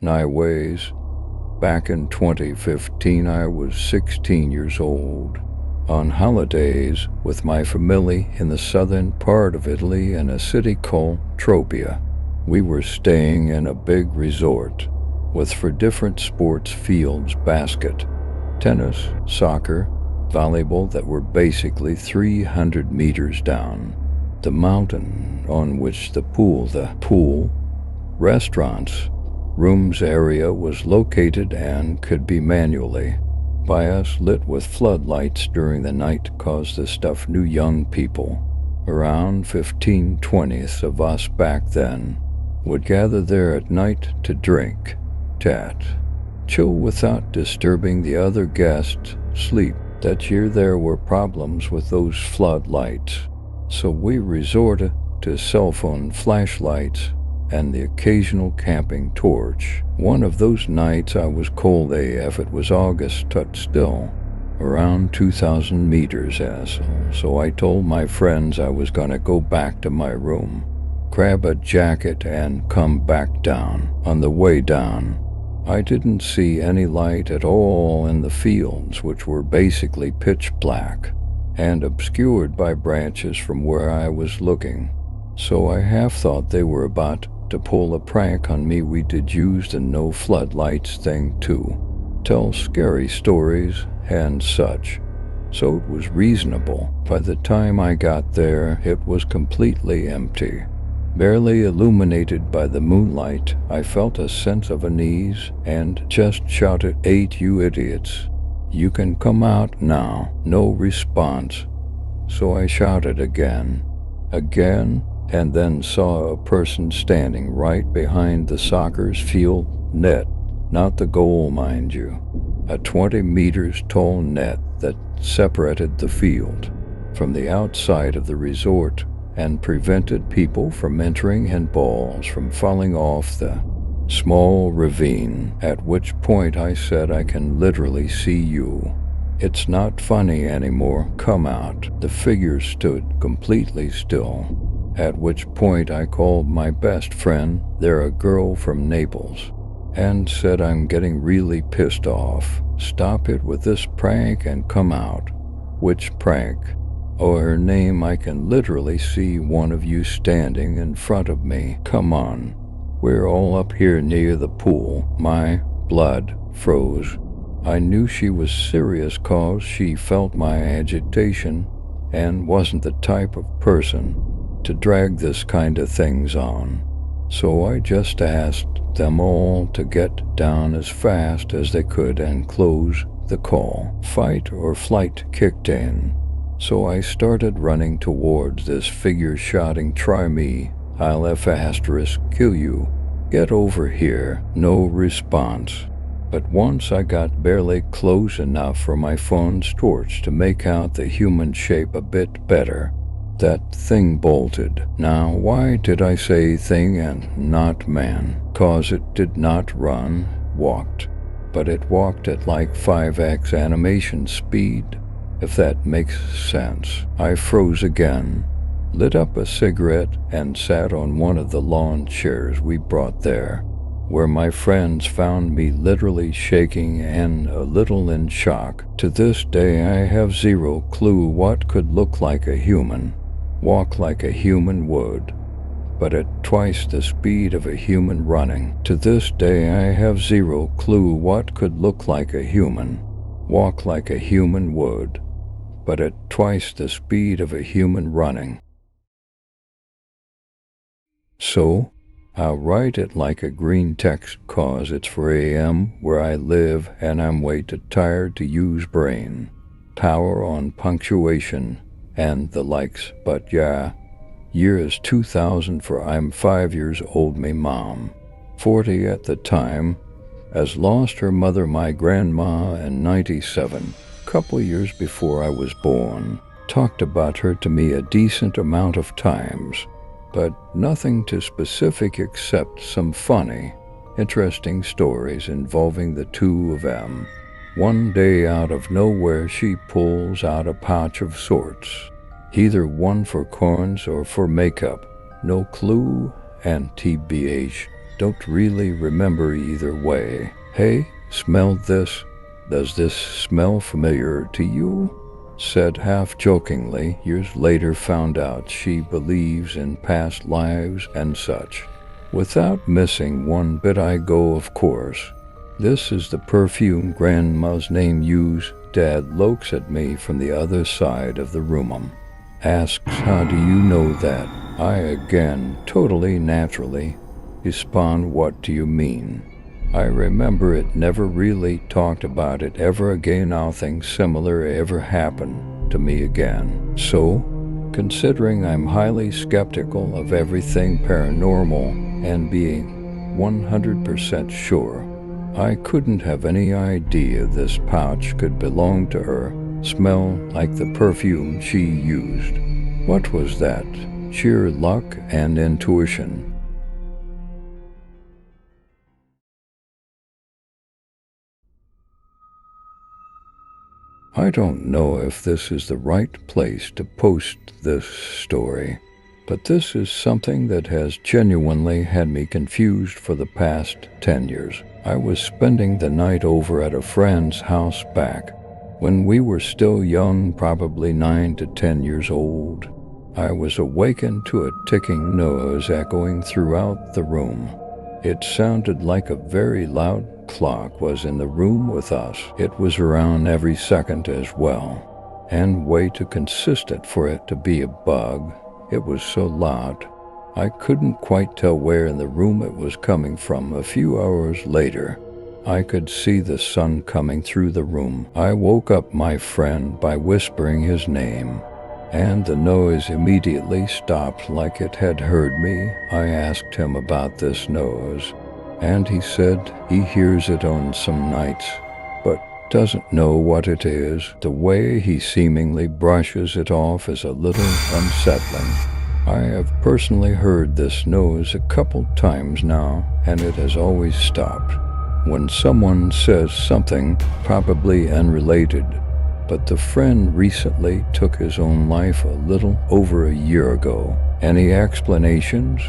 Nyways. Back in 2015, I was 16 years old, on holidays with my family in the southern part of Italy in a city called Tropea. We were staying in a big resort with for different sports fields, basket, tennis, soccer, volleyball that were basically 300 meters down. The mountain on which the pool, restaurants, rooms area was located and could be manually by us lit with floodlights during the night cause the stuff knew young people, around 15-20 of us back then, would gather there at night to drink, chat, chill without disturbing the other guests' sleep. That year there were problems with those floodlights, so we resorted to cell phone flashlights and the occasional camping torch. One of those nights I was cold AF. It was August, but still around 2,000 meters, so I told my friends I was gonna go back to my room, grab a jacket and come back down. On the way down, I didn't see any light at all in the fields, which were basically pitch black and obscured by branches from where I was looking. So I half thought they were about to pull a prank on me. We did use the no floodlights thing too, tell scary stories and such, so it was reasonable. By the time I got there, it was completely empty. Barely illuminated by the moonlight, I felt a sense of unease and just shouted, "Eight, you idiots. You can come out now." No response, so I shouted again, and then saw a person standing right behind the soccer field net, not the goal, mind you, a 20 meters tall net that separated the field from the outside of the resort and prevented people from entering and balls from falling off the small ravine, at which point I said, "I can literally see you. It's not funny anymore. Come out." The figure stood completely still, at which point I called my best friend, they're a girl from Naples, and said, "I'm getting really pissed off. Stop it with this prank and come out." "Which prank?" "Oh, her name. I can literally see one of you standing in front of me. Come on. We're all up here near the pool." My blood froze. I knew she was serious cause she felt my agitation and wasn't the type of person to drag this kind of things on. So I just asked them all to get down as fast as they could and close the call. Fight or flight kicked in. So I started running towards this figure shouting, "Try me. I'll kill you. Get over here." No response. But once I got barely close enough for my phone's torch to make out the human shape a bit better, that thing bolted. Now, why did I say thing and not man? Cause it did not run, walked, but it walked at like 5x animation speed, if that makes sense. I froze again, lit up a cigarette, and sat on one of the lawn chairs we brought there, where my friends found me literally shaking and a little in shock. To this day I have zero clue what could look like a human, walk like a human would, but at twice the speed of a human running. To this day I have zero clue what could look like a human, walk like a human would, but at twice the speed of a human running. So, I'll write it like a green text cause it's 4 a.m. where I live and I'm way too tired to use brain power on punctuation and the likes, but yeah, year is 2000 for I'm 5 years old. Me mom, 40 at the time, has lost her mother, my grandma, in 97, couple years before I was born. Talked about her to me a decent amount of times, but nothing too specific except some funny, interesting stories involving the two of them. One day out of nowhere she pulls out a pouch of sorts, either one for corns or for makeup, no clue, and TBH, don't really remember either way. Hey, smell this. Does this smell familiar to you? Said half-jokingly. Years later found out she believes in past lives and such. Without missing one bit I go, of course. This is the perfume Grandma's name used. Dad looks at me from the other side of the room. Asks, how do you know that? I again, totally naturally, respond, what do you mean? I remember it never really talked about it ever again. Nothing similar ever happened to me again. So, considering I'm highly skeptical of everything paranormal and being 100% sure, I couldn't have any idea this pouch could belong to her, smell like the perfume she used. What was that? Sheer luck and intuition. I don't know if this is the right place to post this story, but this is something that has genuinely had me confused for the past 10 years. I was spending the night over at a friend's house back when we were still young, probably 9 to 10 years old. I was awakened to a ticking noise echoing throughout the room. It sounded like a very loud clock was in the room with us. It was around every second as well, and way too consistent for it to be a bug. It was so loud, I couldn't quite tell where in the room it was coming from. A few hours later, I could see the sun coming through the room. I woke up my friend by whispering his name, and the noise immediately stopped like it had heard me. I asked him about this noise, and he said he hears it on some nights, but doesn't know what it is. The way he seemingly brushes it off is a little unsettling. I have personally heard this noise a couple times now, and it has always stopped when someone says something probably unrelated. But the friend recently took his own life a little over a year ago. Any explanations?